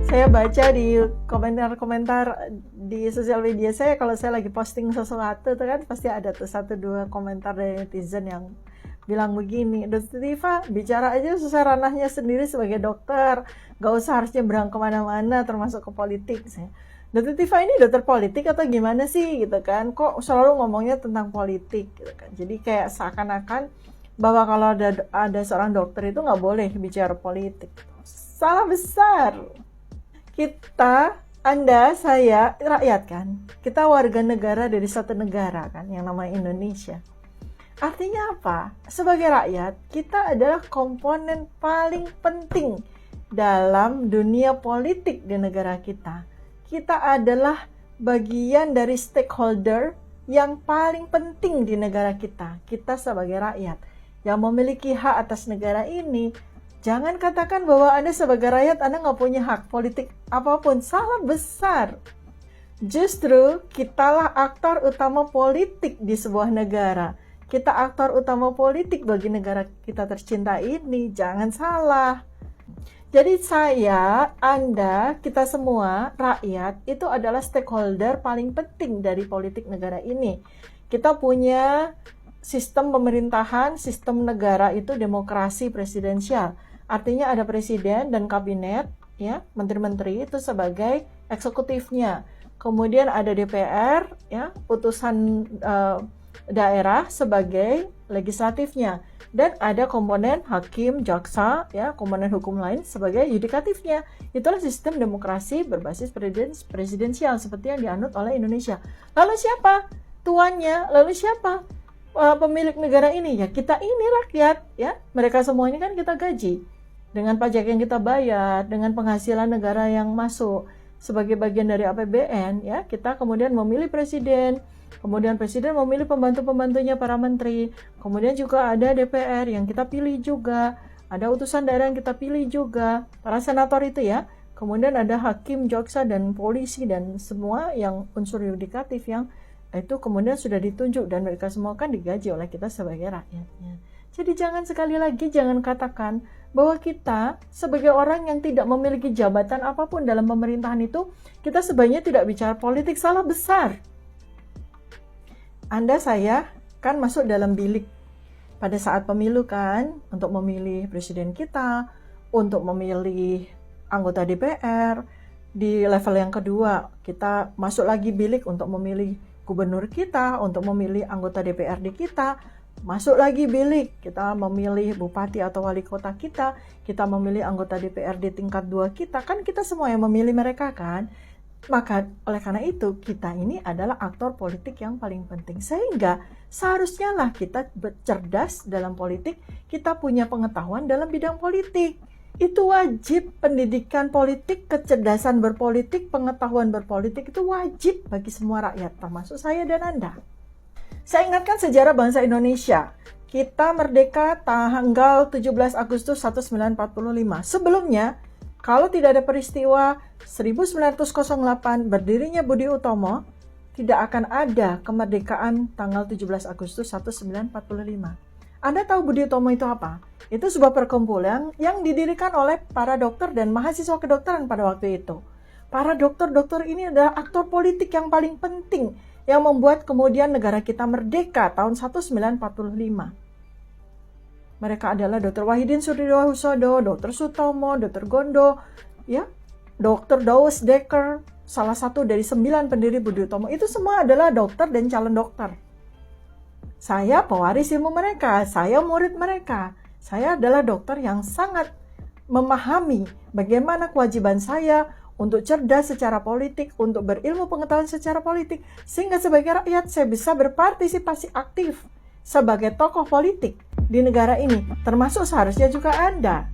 Saya baca di komentar-komentar di sosial media saya, kalau saya lagi posting sesuatu tuh kan pasti ada tuh 1-2 komentar dari netizen yang bilang begini, Dokter Tifa bicara aja susah ranahnya sendiri sebagai dokter, gak usah harusnya berang kemana-mana termasuk ke politik. Dokter Tifa ini dokter politik atau gimana sih gitu kan, kok selalu ngomongnya tentang politik gitu kan. Jadi kayak seakan-akan bahwa kalau ada seorang dokter itu nggak boleh bicara politik. Salah besar. Kita, Anda, saya, rakyat kan. Kita warga negara dari satu negara kan, yang namanya Indonesia. Artinya apa? Sebagai rakyat, kita adalah komponen paling penting dalam dunia politik di negara kita. Kita adalah bagian dari stakeholder yang paling penting di negara kita. Kita sebagai rakyat yang memiliki hak atas negara ini. Jangan katakan bahwa Anda sebagai rakyat Anda nggak punya hak politik apapun. Salah besar. Justru kitalah aktor utama politik di sebuah negara. Kita aktor utama politik bagi negara kita tercinta ini. Jangan salah. Jadi saya, Anda, kita semua rakyat itu adalah stakeholder paling penting dari politik negara ini. Kita punya sistem pemerintahan, sistem negara itu demokrasi presidensial. Artinya ada presiden dan kabinet, ya, menteri-menteri itu sebagai eksekutifnya. Kemudian ada DPR, ya, utusan daerah sebagai legislatifnya. Dan ada komponen hakim, jaksa, ya, komponen hukum lain sebagai yudikatifnya. Itulah sistem demokrasi berbasis presidensial seperti yang dianut oleh Indonesia. Lalu siapa tuannya? Lalu siapa pemilik negara ini? Ya kita ini rakyat, ya. Mereka semua ini kan kita gaji dengan pajak yang kita bayar, dengan penghasilan negara yang masuk sebagai bagian dari APBN, ya. Kita kemudian memilih presiden, kemudian presiden memilih pembantu-pembantunya para menteri, kemudian juga ada DPR yang kita pilih juga, ada utusan daerah yang kita pilih juga, para senator itu ya. Kemudian ada hakim, jaksa dan polisi dan semua yang unsur yudikatif yang itu kemudian sudah ditunjuk dan mereka semua kan digaji oleh kita sebagai rakyatnya. Jadi sekali lagi jangan katakan bahwa kita sebagai orang yang tidak memiliki jabatan apapun dalam pemerintahan itu, kita sebaiknya tidak bicara politik. Salah besar. Anda, saya kan masuk dalam bilik pada saat pemilu kan, untuk memilih presiden kita, untuk memilih anggota DPR. Di level yang kedua, kita masuk lagi bilik untuk memilih gubernur kita, untuk memilih anggota DPRD kita. Masuk lagi bilik, kita memilih bupati atau wali kota kita memilih anggota DPRD tingkat 2 kita, kan kita semua yang memilih mereka kan. Maka oleh karena itu kita ini adalah aktor politik yang paling penting. Sehingga seharusnya lah kita cerdas dalam politik, kita punya pengetahuan dalam bidang politik. Itu wajib, pendidikan politik, kecerdasan berpolitik, pengetahuan berpolitik itu wajib bagi semua rakyat, termasuk saya dan Anda. Saya ingatkan sejarah bangsa Indonesia. Kita merdeka tanggal 17 Agustus 1945. Sebelumnya, kalau tidak ada peristiwa 1908 berdirinya Budi Utomo, tidak akan ada kemerdekaan tanggal 17 Agustus 1945. Anda tahu Budi Utomo itu apa? Itu sebuah perkumpulan yang didirikan oleh para dokter dan mahasiswa kedokteran pada waktu itu. Para dokter-dokter ini adalah aktor politik yang paling penting yang membuat kemudian negara kita merdeka tahun 1945. Mereka adalah Dr. Wahidin Sudirohusodo, Dr. Sutomo, Dr. Gondo, ya, Dr. Dawes Dekker, salah satu dari 9 pendiri Budi Utomo. Itu semua adalah dokter dan calon dokter. Saya pewaris ilmu mereka, saya murid mereka. Saya adalah dokter yang sangat memahami bagaimana kewajiban saya untuk cerdas secara politik, untuk berilmu pengetahuan secara politik, sehingga sebagai rakyat saya bisa berpartisipasi aktif sebagai tokoh politik di negara ini, termasuk seharusnya juga Anda.